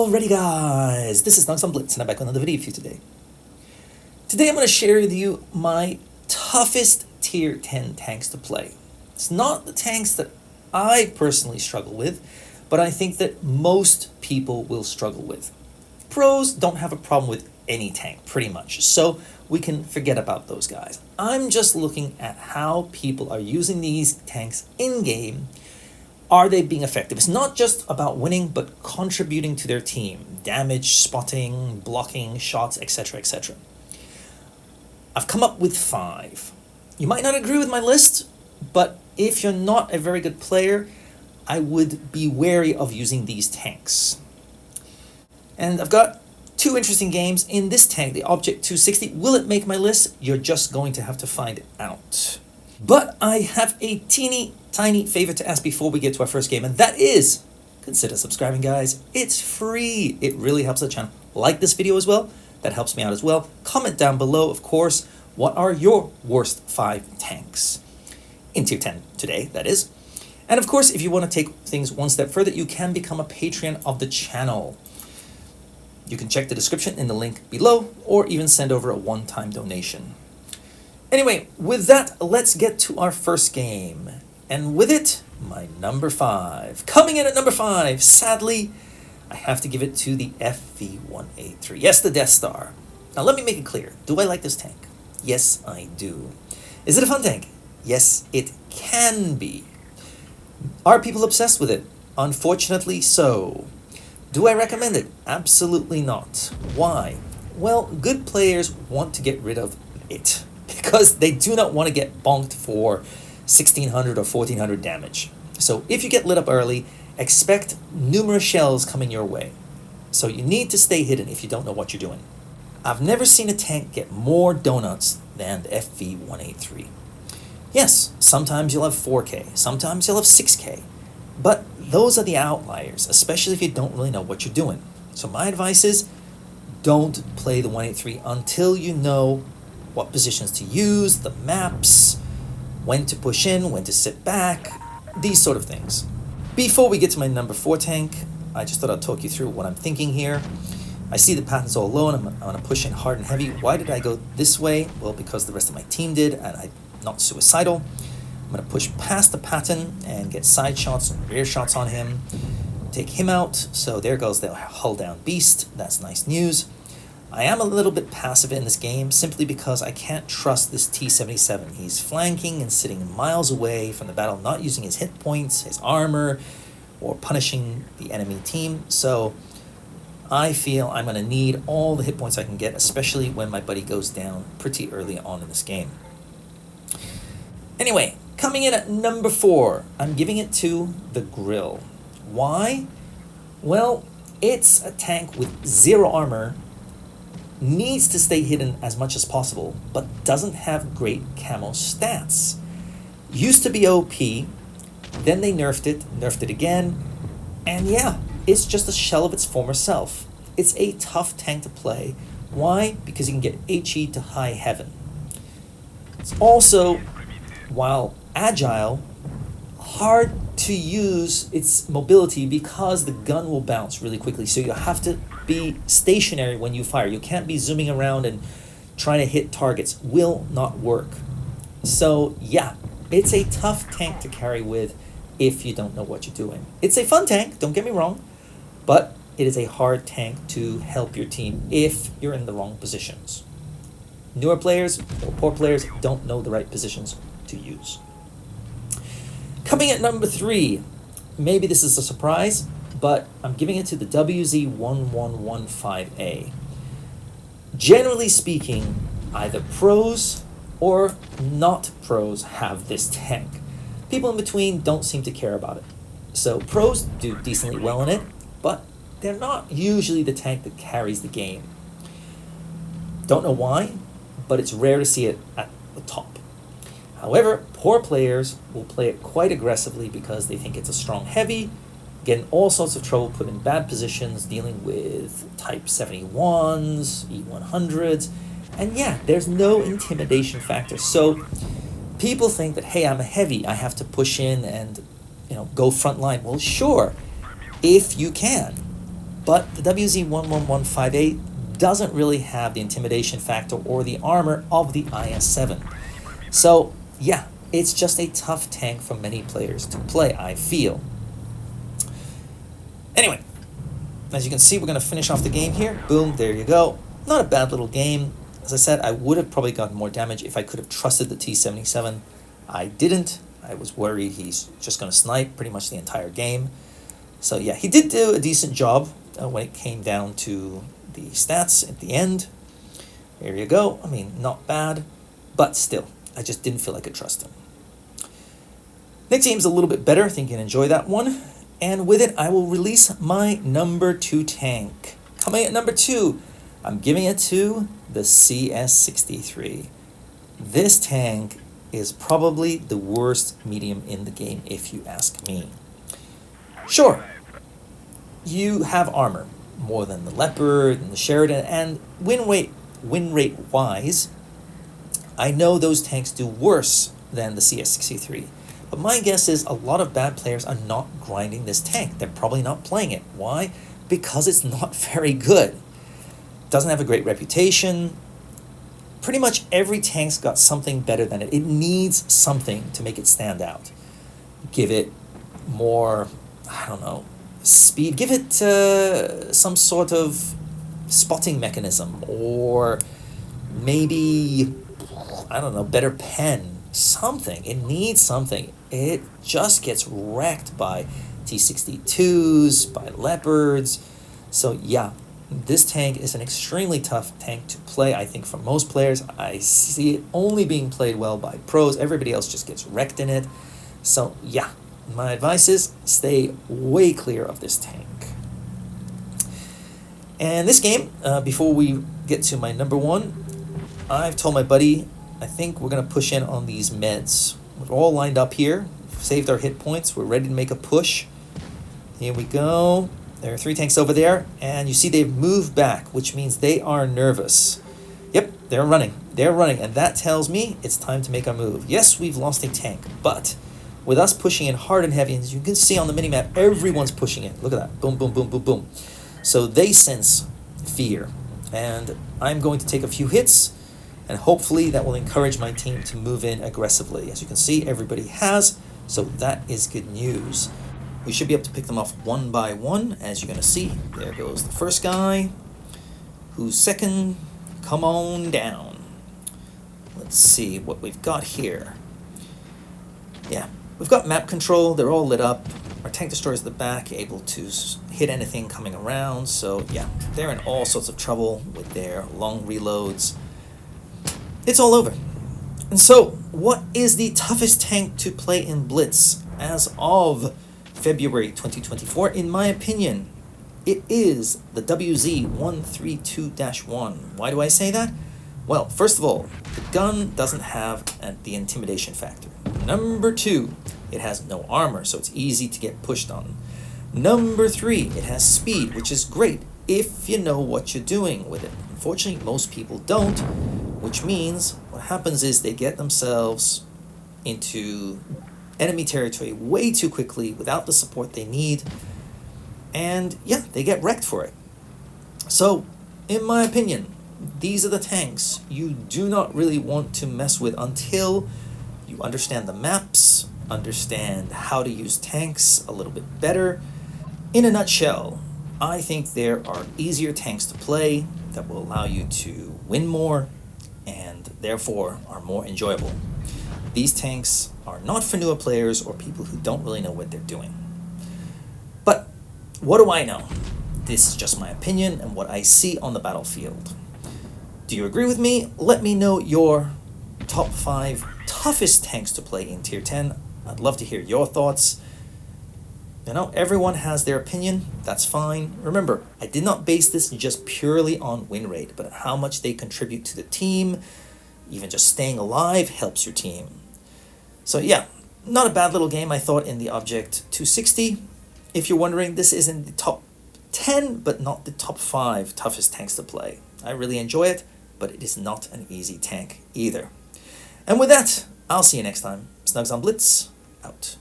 Alrighty guys, this is snugsonblitz and I'm back with another video for you today. Today I'm going to share with you my toughest tier 10 tanks to play. It's not the tanks that I personally struggle with, but I think that most people will struggle with. Pros don't have a problem with any tank, pretty much, so we can forget about those guys. I'm just looking at how people are using these tanks in-game. Are they being effective? It's not just about winning, but contributing to their team. Damage, spotting, blocking, shots, etc., etc. I've come up with 5. You might not agree with my list, but if you're not a very good player, I would be wary of using these tanks. And I've got 2 interesting games in this tank, the Object 260. Will it make my list? You're just going to have to find it out. But I have a teeny tiny favor to ask before we get to our first game, and that is, consider subscribing, guys. It's free. It really helps the channel. Like this video as well. That helps me out as well. Comment down below, of course, what are your worst 5 tanks? In tier 10 today, that is. And of course, if you want to take things one step further, you can become a Patreon of the channel. You can check the description in the link below, or even send over a one-time donation. Anyway, with that, let's get to our first game. And with it, my number 5. Coming in at number 5, sadly, I have to give it to the FV-183. Yes, the Death Star. Now let me make it clear. Do I like this tank? Yes, I do. Is it a fun tank? Yes, it can be. Are people obsessed with it? Unfortunately so. Do I recommend it? Absolutely not. Why? Well, good players want to get rid of it, because they do not want to get bonked for 1600 or 1400 damage. So if you get lit up early, expect numerous shells coming your way. So you need to stay hidden if you don't know what you're doing. I've never seen a tank get more donuts than the FV-183. Yes, sometimes you'll have 4K, sometimes you'll have 6K, but those are the outliers, especially if you don't really know what you're doing. So my advice is, don't play the 183 until you know what positions to use, the maps, when to push in, when to sit back, these sort of things. Before we get to my number 4 tank, I just thought I'd talk you through what I'm thinking here. I see the patterns all low and I'm going to push in hard and heavy. Why did I go this way? Well, because the rest of my team did, and I'm not suicidal. I'm going to push past the pattern and get side shots and rear shots on him. Take him out. So there goes the hull down beast. That's nice news. I am a little bit passive in this game simply because I can't trust this T-77. He's flanking and sitting miles away from the battle, not using his hit points, his armor, or punishing the enemy team. So I feel I'm going to need all the hit points I can get, especially when my buddy goes down pretty early on in this game. Anyway, coming in at number 4, I'm giving it to the Grill. Why? Well, it's a tank with 0 armor, needs to stay hidden as much as possible, but doesn't have great camo stats. Used to be OP, then they nerfed it again, and yeah, it's just a shell of its former self. It's a tough tank to play. Why? Because you can get HE to high heaven. It's also, while agile, hard to use its mobility because the gun will bounce really quickly, so you have to be stationary when you fire. You can't be zooming around and trying to hit targets. Will not work. So yeah, it's a tough tank to carry with if you don't know what you're doing. It's a fun tank, don't get me wrong, but it is a hard tank to help your team if you're in the wrong positions. Newer players or poor players don't know the right positions to use. Coming at number 3, maybe this is a surprise, but I'm giving it to the WZ-1115A. Generally speaking, either pros or not pros have this tank. People in between don't seem to care about it. So pros do decently well in it, but they're not usually the tank that carries the game. Don't know why, but it's rare to see it at the top. However, poor players will play it quite aggressively because they think it's a strong heavy, get in all sorts of trouble, put in bad positions, dealing with Type 71s, E100s, and yeah, there's no intimidation factor. So people think that, hey, I'm a heavy, I have to push in and go front line. Well, sure, if you can. But the WZ-11158 doesn't really have the intimidation factor or the armor of the IS-7. So yeah, it's just a tough tank for many players to play, I feel. Anyway, as you can see, we're going to finish off the game here. Boom, there you go. Not a bad little game. As I said, I would have probably gotten more damage if I could have trusted the T-77. I didn't. I was worried he's just going to snipe pretty much the entire game. So yeah, he did do a decent job when it came down to the stats at the end. There you go. I mean, not bad, but still, I just didn't feel I could trust him. Next game's a little bit better. I think you can enjoy that one. And with it, I will release my number 2 tank. Coming at number 2, I'm giving it to the CS-63. This tank is probably the worst medium in the game, if you ask me. Sure, you have armor, more than the Leopard and the Sheridan, and win rate wise, I know those tanks do worse than the CS-63. But my guess is a lot of bad players are not grinding this tank. They're probably not playing it. Why? Because it's not very good. Doesn't have a great reputation. Pretty much every tank's got something better than it. It needs something to make it stand out. Give it more, I don't know, speed. Give it some sort of spotting mechanism, or maybe, I don't know, better pen. Something. It needs something. It just gets wrecked by T-62s, by Leopards. So yeah, this tank is an extremely tough tank to play, I think, for most players. I see it only being played well by pros. Everybody else just gets wrecked in it. So yeah, my advice is stay way clear of this tank. And this game, before we get to my number 1, I've told my buddy, I think we're going to push in on these meds. We're all lined up here. We've saved our hit points. We're ready to make a push. Here we go. There are 3 tanks over there. And you see they've moved back, which means they are nervous. Yep, they're running. They're running. And that tells me it's time to make a move. Yes, we've lost a tank. But with us pushing in hard and heavy, as you can see on the minimap, everyone's pushing in. Look at that. Boom, boom, boom, boom, boom. So they sense fear. And I'm going to take a few hits. And hopefully that will encourage my team to move in aggressively. As you can see, everybody has, so that is good news. We should be able to pick them off one by one, as you're going to see. There goes the first guy. Who's second? Come on down. Let's see what we've got here. Yeah, we've got map control. They're all lit up. Our tank destroyers at the back, able to hit anything coming around. So yeah, they're in all sorts of trouble with their long reloads. It's all over. And so, what is the toughest tank to play in Blitz as of February 2024? In my opinion, it is the WZ-132-1. Why do I say that? Well, first of all, the gun doesn't have the intimidation factor. Number 2, it has no armor, so it's easy to get pushed on. Number 3, it has speed, which is great if you know what you're doing with it. Unfortunately, most people don't, which means what happens is they get themselves into enemy territory way too quickly without the support they need, and yeah, they get wrecked for it. So, in my opinion, these are the tanks you do not really want to mess with until you understand the maps, understand how to use tanks a little bit better. In a nutshell, I think there are easier tanks to play that will allow you to win more and therefore are more enjoyable. These tanks are not for newer players or people who don't really know what they're doing. But what do I know? This is just my opinion and what I see on the battlefield. Do you agree with me? Let me know your top 5 toughest tanks to play in Tier 10. I'd love to hear your thoughts. You know, everyone has their opinion. That's fine. Remember, I did not base this just purely on win rate, but on how much they contribute to the team. Even just staying alive helps your team. So yeah, not a bad little game, I thought, in the Object 260. If you're wondering, this is in the top 10, but not the top 5 toughest tanks to play. I really enjoy it, but it is not an easy tank either. And with that, I'll see you next time. Snugs on Blitz, out.